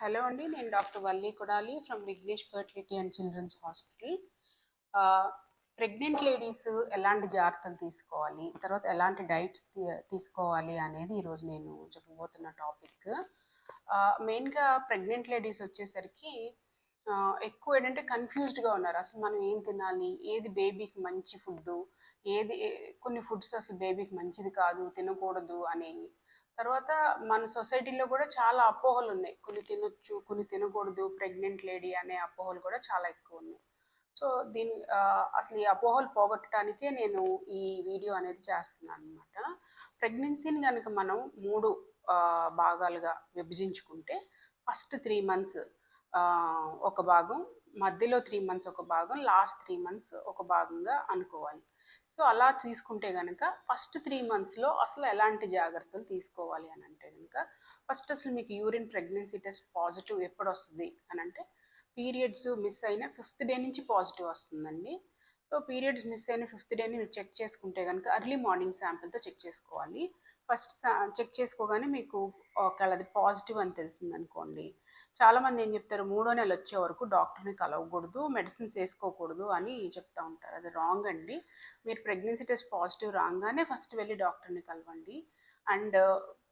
Hello అండి, నేను doctor Valli Kodali from Vignesh fertility and children's hospital. Pregnant ladies ఎలాంటి జాగ్రత్తలు తీసుకోవాలి, తర్వాత ఎలాంటి డైట్స్ తీసుకోవాలి అనేది ఈరోజు నేను చెప్పబోతున్న టాపిక్. మెయిన్గా ప్రెగ్నెంట్ లేడీస్ వచ్చేసరికి ఎక్కువ ఏంటంటే కన్ఫ్యూజ్డ్గా ఉన్నారు. అసలు మనం ఏం తినాలి, ఏది బేబీకి మంచి ఫుడ్, కొన్ని ఫుడ్స్ అసలు బేబీకి మంచిది కాదు, తినకూడదు అనేవి. తర్వాత మన సొసైటీలో కూడా చాలా అపోహలు ఉన్నాయి. కొన్ని తినొచ్చు, కొన్ని తినకూడదు, ప్రెగ్నెంట్ లేడీ అనే అపోహలు కూడా చాలా ఎక్కువ ఉన్నాయి. సో అసలు ఈ అపోహలు పోగొట్టడానికే నేను ఈ వీడియో అనేది చేస్తున్నాను అనమాట. ప్రెగ్నెన్సీని కనుక మనం మూడు భాగాలుగా విభజించుకుంటే ఫస్ట్ 3 months ఒక భాగం, మధ్యలో 3 months ఒక భాగం, లాస్ట్ 3 months ఒక భాగంగా అనుకోవాలి. సో అలా తీసుకుంటే కనుక ఫస్ట్ 3 monthsలో అసలు ఎలాంటి జాగ్రత్తలు తీసుకోవాలి అని అంటే కనుక ఫస్ట్ అసలు మీకు యూరిన్ ప్రెగ్నెన్సీ టెస్ట్ పాజిటివ్ ఎప్పుడు వస్తుంది అని అంటే పీరియడ్స్ మిస్ అయిన 5th డే నుంచి పాజిటివ్ వస్తుందండి. సో పీరియడ్స్ మిస్ అయిన 5th డేని మీరు చెక్ చేసుకుంటే కనుక అర్లీ మార్నింగ్ శాంపిల్తో చెక్ చేసుకోవాలి. ఫస్ట్ చెక్ చేసుకోగానే మీకు ఒకవేళ అది పాజిటివ్ అని తెలిసిందనుకోండి, చాలామంది ఏం చెప్తారు, 3వ నెల వచ్చే వరకు డాక్టర్ని కలవకూడదు, మెడిసిన్స్ వేసుకోకూడదు అని చెప్తా ఉంటారు. అది రాంగ్ అండి. మీరు ప్రెగ్నెన్సీ టెస్ట్ పాజిటివ్ రాగానే ఫస్ట్ వెళ్ళి డాక్టర్ని కలవండి. అండ్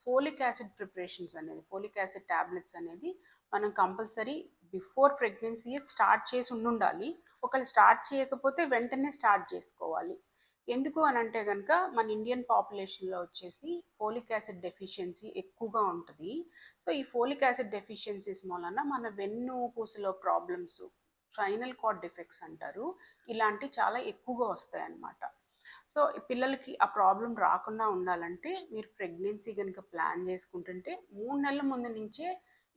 ఫోలిక్ యాసిడ్ ప్రిపరేషన్స్ అనేది, ఫోలిక్ యాసిడ్ ట్యాబ్లెట్స్ అనేది మనం కంపల్సరీ బిఫోర్ ప్రెగ్నెన్సీ స్టార్ట్ చేసి ఉండాలి. ఒకవేళ స్టార్ట్ చేయకపోతే వెంటనే స్టార్ట్ చేసుకోవాలి. ఎందుకు అని అంటే కనుక మన ఇండియన్ పాపులేషన్లో వచ్చేసి ఫోలిక్ యాసిడ్ డెఫిషియన్సీ ఎక్కువగా ఉంటుంది. సో ఈ ఫోలిక్ యాసిడ్ డెఫిషియన్సీస్ మూలన మన వెన్నుపూసలో ప్రాబ్లమ్స్, స్పైనల్ కార్డ్ డిఫెక్ట్స్ అంటారు, ఇలాంటివి చాలా ఎక్కువగా వస్తాయి అన్నమాట. సో పిల్లలకి ఆ ప్రాబ్లం రాకుండా ఉండాలంటే మీరు ప్రెగ్నెన్సీ కనుక ప్లాన్ చేసుకుంటుంటే 3 నెలల ముందు నుంచే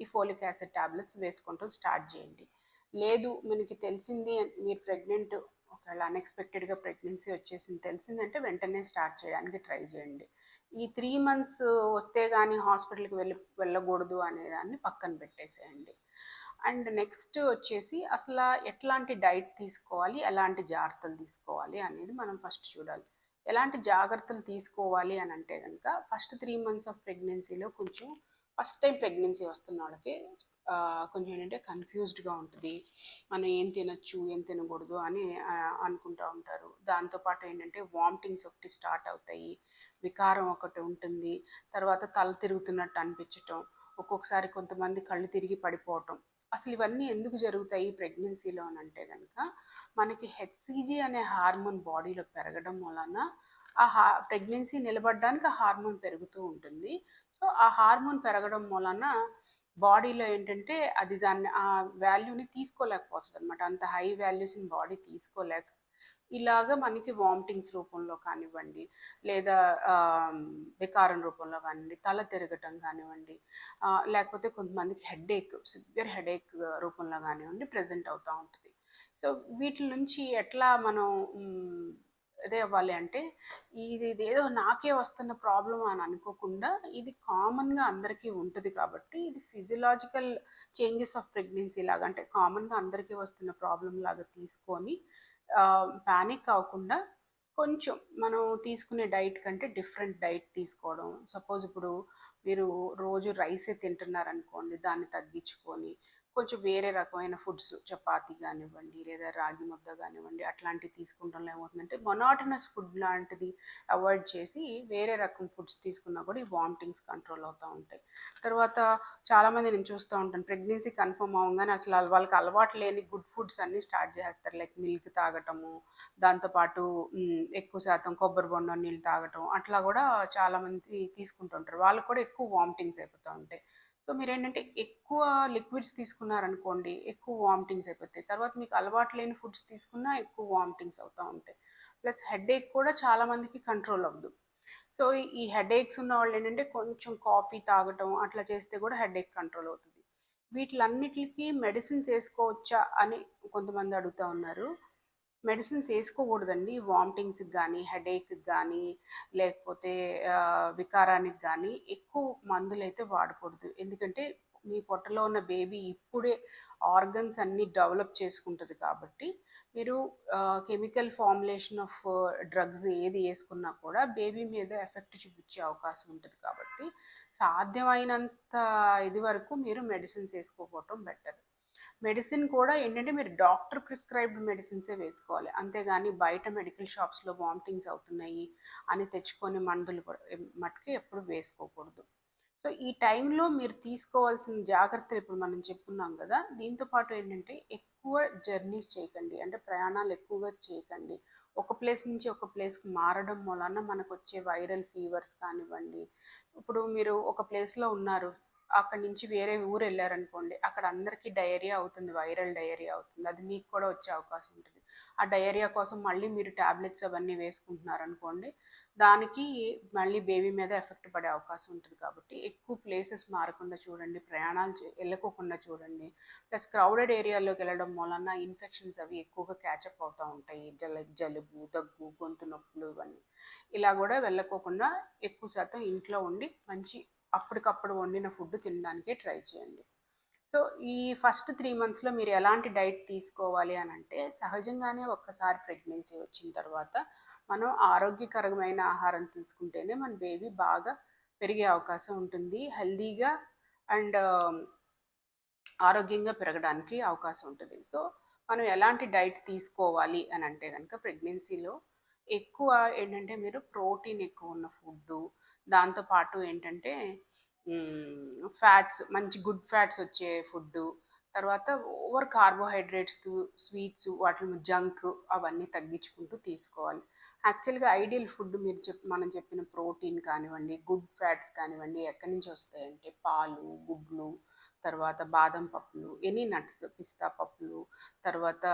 ఈ ఫోలిక్ యాసిడ్ ట్యాబ్లెట్స్ వేసుకుంటూ స్టార్ట్ చేయండి. లేదు మనకి తెలిసింది, మీరు ప్రెగ్నెంట్ ఒకవేళ అన్ఎక్స్పెక్టెడ్గా ప్రెగ్నెన్సీ వచ్చేసింది తెలిసిందంటే వెంటనే స్టార్ట్ చేయడానికి ట్రై చేయండి. ఈ 3 months వస్తే కానీ హాస్పిటల్కి వెళ్ళకూడదు అనేదాన్ని పక్కన పెట్టేసేయండి. అండ్ నెక్స్ట్ వచ్చేసి అసలు ఎట్లాంటి డైట్ తీసుకోవాలి, ఎలాంటి జాగ్రత్తలు తీసుకోవాలి అనేది మనం ఫస్ట్ చూడాలి. ఎలాంటి జాగ్రత్తలు తీసుకోవాలి అని అంటే కనుక ఫస్ట్ 3 months ఆఫ్ ప్రెగ్నెన్సీలో కొంచెం ఫస్ట్ టైం ప్రెగ్నెన్సీ వస్తున్న వాళ్ళకి కొంచెం ఏంటంటే కన్ఫ్యూజ్డ్గా ఉంటుంది. మనం ఏం తినచ్చు, ఏం తినకూడదు అని అనుకుంటూ ఉంటారు. దాంతోపాటు ఏంటంటే వామిటింగ్స్ ఒకటి స్టార్ట్ అవుతాయి, వికారం ఒకటి ఉంటుంది, తర్వాత తల తిరుగుతున్నట్టు అనిపించటం, ఒక్కొక్కసారి కొంతమంది కళ్ళు తిరిగి పడిపోవటం. అసలు ఇవన్నీ ఎందుకు జరుగుతాయి ప్రెగ్నెన్సీలో అని అంటే కనుక మనకి హెచ్సిజీ అనే హార్మోన్ బాడీలో పెరగడం వలన ప్రెగ్నెన్సీ నిలబడడానికి ఆ హార్మోన్ పెరుగుతూ ఉంటుంది. సో ఆ హార్మోన్ పెరగడం వలన బాడీలో ఏంటంటే అది దాన్ని ఆ వాల్యూని తీసుకోలేకపోతుంది అనమాట. అంత హై వాల్యూస్ని బాడీ తీసుకోలేక ఇలాగ మనకి వామిటింగ్స్ రూపంలో కానివ్వండి, లేదా వికారం రూపంలో కానివ్వండి, తల తిరగటం కానివ్వండి, లేకపోతే కొంతమందికి హెడేక్, సివియర్ హెడేక్ రూపంలో కానివ్వండి ప్రజెంట్ అవుతూ ఉంటుంది. సో వీటి నుంచి ఎట్లా మనం అదే అవ్వాలి అంటే ఇదేదో నాకే వస్తున్న ప్రాబ్లం అని అనుకోకుండా ఇది కామన్గా అందరికీ ఉంటుంది కాబట్టి ఇది ఫిజియలాజికల్ చేంజెస్ ఆఫ్ ప్రెగ్నెన్సీ లాగా, అంటే కామన్గా అందరికీ వస్తున్న ప్రాబ్లం లాగా తీసుకొని ప్యానిక్ అవ్వకుండా కొంచెం మనం తీసుకునే డైట్ కంటే డిఫరెంట్ డైట్ తీసుకోవడం. సపోజ్ ఇప్పుడు మీరు రోజు రైసే తింటున్నారనుకోండి, దాన్ని తగ్గించుకొని కొంచెం వేరే రకమైన ఫుడ్స్, చపాతీ కానివ్వండి లేదా రాగి ముద్ద కానివ్వండి అట్లాంటివి తీసుకుంటాం. ఏమవుతుందంటే మొనాటనస్ ఫుడ్ లాంటిది అవాయిడ్ చేసి వేరే రకం ఫుడ్స్ తీసుకున్నా కూడా ఈ వామిటింగ్స్ కంట్రోల్ అవుతూ ఉంటాయి. తర్వాత చాలామంది నేను చూస్తూ ఉంటాను, ప్రెగ్నెన్సీ కన్ఫర్మ్ అవ్వగానే అసలు వాళ్ళకి అలవాటు లేని గుడ్ ఫుడ్స్ అన్నీ స్టార్ట్ చేస్తారు. లైక్ మిల్క్ తాగటము, దాంతోపాటు ఎక్కువ శాతం కొబ్బరి బొండం నీళ్ళు తాగటం, అట్లా కూడా చాలామంది తీసుకుంటుంటారు. వాళ్ళకు కూడా ఎక్కువ వామిటింగ్స్ అయిపోతూ ఉంటాయి. సో మీరు ఏంటంటే ఎక్కువ లిక్విడ్స్ తీసుకున్నారనుకోండి ఎక్కువ వామిటింగ్స్ అయిపోతాయి. తర్వాత మీకు అలవాటు లేని ఫుడ్స్ తీసుకున్నా ఎక్కువ వామిటింగ్స్ అవుతూ ఉంటాయి. ప్లస్ హెడేక్ కూడా చాలామందికి కంట్రోల్ అవ్వదు. సో ఈ హెడేక్స్ ఉన్న వాళ్ళు ఏంటంటే కొంచెం కాఫీ తాగటం అట్లా చేస్తే కూడా హెడేక్ కంట్రోల్ అవుతుంది. వీటిలన్నిటికీ మెడిసిన్స్ వేసుకోవచ్చా అని కొంతమంది అడుగుతూ ఉన్నారు. మెడిసిన్స్ వేసుకోకూడదండి. వామిటింగ్స్కి కానీ, హెడేక్కి కానీ, లేకపోతే వికారానికి కానీ ఎక్కువ మందులు అయితే వాడకూడదు. ఎందుకంటే మీ పొట్టలో ఉన్న బేబీ ఇప్పుడే ఆర్గన్స్ అన్నీ డెవలప్ చేసుకుంటుంది కాబట్టి మీరు కెమికల్ ఫార్ములేషన్ ఆఫ్ డ్రగ్స్ ఏది వేసుకున్నా కూడా బేబీ మీద ఎఫెక్ట్ చూపించే అవకాశం ఉంటుంది. కాబట్టి సాధ్యమైనంత ఇది వరకు మీరు మెడిసిన్స్ వేసుకోకపోవటం బెటర్. మెడిసిన్ కూడా ఏంటంటే మీరు డాక్టర్ ప్రిస్క్రైబ్డ్ మెడిసిన్సే వేసుకోవాలి, అంతేగాని బయట మెడికల్ షాప్స్లో వామిటింగ్స్ అవుతున్నాయి అని తెచ్చుకొని మందులు మట్టుకు ఎప్పుడు వేసుకోకూడదు. సో ఈ టైంలో మీరు తీసుకోవాల్సిన జాగ్రత్తలు ఇప్పుడు మనం చెప్పుకున్నాం కదా. దీంతో పాటు ఏంటంటే ఎక్కువ జర్నీస్ చేయకండి, అంటే ప్రయాణాలు ఎక్కువగా చేయకండి. ఒక ప్లేస్ నుంచి ఒక ప్లేస్కి మారడం వలన మనకు వచ్చే వైరల్ ఫీవర్స్ కానివ్వండి. ఇప్పుడు మీరు ఒక ప్లేస్లో ఉన్నారు, అక్కడి నుంచి వేరే ఊరు వెళ్ళారనుకోండి, అక్కడ అందరికీ డయేరియా అవుతుంది, వైరల్ డయేరియా అవుతుంది, అది మీకు కూడా వచ్చే అవకాశం ఉంటుంది. ఆ డయేరియా కోసం మళ్ళీ మీరు ట్యాబ్లెట్స్ అవన్నీ వేసుకుంటున్నారనుకోండి, దానికి మళ్ళీ బేబీ మీద ఎఫెక్ట్ పడే అవకాశం ఉంటుంది. కాబట్టి ఎక్కువ ప్లేసెస్ మారకుండా చూడండి, ప్రయాణాలు వెళ్ళకోకుండా చూడండి. ప్లస్ క్రౌడెడ్ ఏరియాలోకి వెళ్ళడం వలన ఇన్ఫెక్షన్స్ అవి ఎక్కువగా క్యాచప్ అవుతూ ఉంటాయి, జలుబు, దగ్గు, గొంతు నొప్పులు ఇవన్నీ. ఇలా కూడా వెళ్ళకోకుండా ఎక్కువ శాతం ఇంట్లో ఉండి మంచి అప్పటికప్పుడు వండిన ఫుడ్ తినడానికి ట్రై చేయండి. సో ఈ ఫస్ట్ 3 monthsలో మీరు ఎలాంటి డైట్ తీసుకోవాలి అని అంటే, సహజంగానే ఒక్కసారి ప్రెగ్నెన్సీ వచ్చిన తర్వాత మనం ఆరోగ్యకరమైన ఆహారం తీసుకుంటేనే మన బేబీ బాగా పెరిగే అవకాశం ఉంటుంది, హెల్దీగా అండ్ ఆరోగ్యంగా పెరగడానికి అవకాశం ఉంటుంది. సో మనం ఎలాంటి డైట్ తీసుకోవాలి అని అంటే కనుక, ప్రెగ్నెన్సీలో ఎక్కువ ఏంటంటే మీరు ప్రోటీన్ ఎక్కువ ఉన్న ఫుడ్డు, దాంతోపాటు ఏంటంటే ఫ్యాట్స్, మంచి గుడ్ ఫ్యాట్స్ వచ్చే ఫుడ్డు, తర్వాత ఓవర్ కార్బోహైడ్రేట్స్, స్వీట్స్, వాటి జంక్ అవన్నీ తగ్గించుకుంటూ తీసుకోవాలి. యాక్చువల్గా ఐడియల్ ఫుడ్ మనం చెప్పిన ప్రోటీన్ కానివ్వండి, గుడ్ ఫ్యాట్స్ కానివ్వండి ఎక్కడి నుంచి వస్తాయంటే పాలు, గుడ్లు, తర్వాత బాదం పప్పులు, ఎనీ నట్స్, పిస్తా పప్పులు, తర్వాత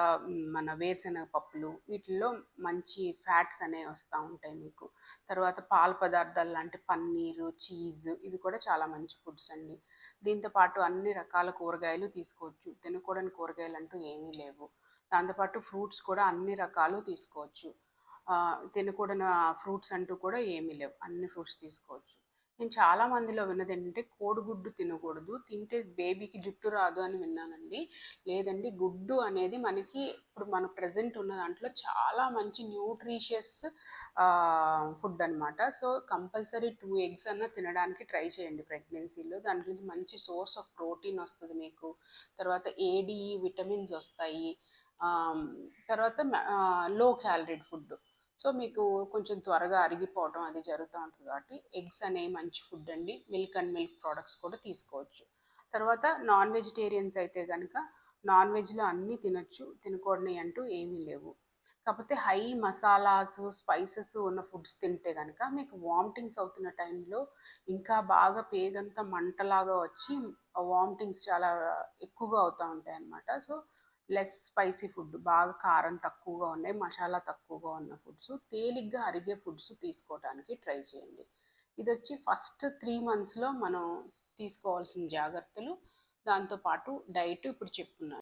మన వేరుశనగ పప్పులు, వీటిల్లో మంచి ఫ్యాట్స్ అనేవి వస్తూ ఉంటాయి మీకు. తర్వాత పాల పదార్థాలు లాంటి పన్నీరు, చీజ్, ఇవి కూడా చాలా మంచి ఫుడ్స్ అండి. దీంతోపాటు అన్ని రకాల కూరగాయలు తీసుకోవచ్చు, తినకూడని కూరగాయలు అంటూ ఏమీ లేవు. దాంతోపాటు ఫ్రూట్స్ కూడా అన్ని రకాలు తీసుకోవచ్చు, తినకూడని ఫ్రూట్స్ అంటూ కూడా ఏమీ లేవు, అన్ని ఫ్రూట్స్ తీసుకోవచ్చు. నేను చాలా మందిలో విన్నది ఏంటంటే కోడిగుడ్డు తినకూడదు, తింటే బేబీకి జుట్టు రాదు అని విన్నానండి. లేదండి, గుడ్డు అనేది మనకి ఇప్పుడు మన ప్రజెంట్ ఉన్న దాంట్లో చాలా మంచి న్యూట్రిషియస్ ఫుడ్ అనమాట. సో కంపల్సరీ 2 eggs అన్న తినడానికి ట్రై చేయండి ప్రెగ్నెన్సీలో, దాని నుంచి మంచి సోర్స్ ఆఫ్ ప్రోటీన్ వస్తుంది మీకు. తర్వాత ఏడిఈ విటమిన్స్ వస్తాయి. తర్వాత లో క్యాలరీడ్ ఫుడ్, సో మీకు కొంచెం త్వరగా అరిగిపోవడం అది జరుగుతూ ఉంటుంది. కాబట్టి ఎగ్స్ అనేవి మంచి ఫుడ్ అండి. మిల్క్ అండ్ మిల్క్ ప్రోడక్ట్స్ కూడా తీసుకోవచ్చు. తర్వాత నాన్ వెజిటేరియన్స్ అయితే కనుక నాన్ వెజ్లో అన్నీ తినొచ్చు, తినకూడని అంటూ ఏమీ లేవు. కాకపోతే హై మసాలాస్, స్పైసెస్ ఉన్న ఫుడ్స్ తింటే కనుక మీకు వామిటింగ్స్ అవుతున్న టైంలో ఇంకా బాగా పేగంతా మంటలాగా వచ్చి వామిటింగ్స్ చాలా ఎక్కువగా అవుతూ ఉంటాయి అన్నమాట. సో లెస్ స్పైసీ ఫుడ్, బాగా కారం తక్కువగా ఉన్నాయి, మసాలా తక్కువగా ఉన్న ఫుడ్స్, తేలిగ్గా అరిగే ఫుడ్స్ తీసుకోవడానికి ట్రై చేయండి. ఇది వచ్చి ఫస్ట్ 3 monthsలో మనం తీసుకోవాల్సిన జాగ్రత్తలు. దాంతోపాటు డైట్ ఇప్పుడు చెప్పుకున్నాను.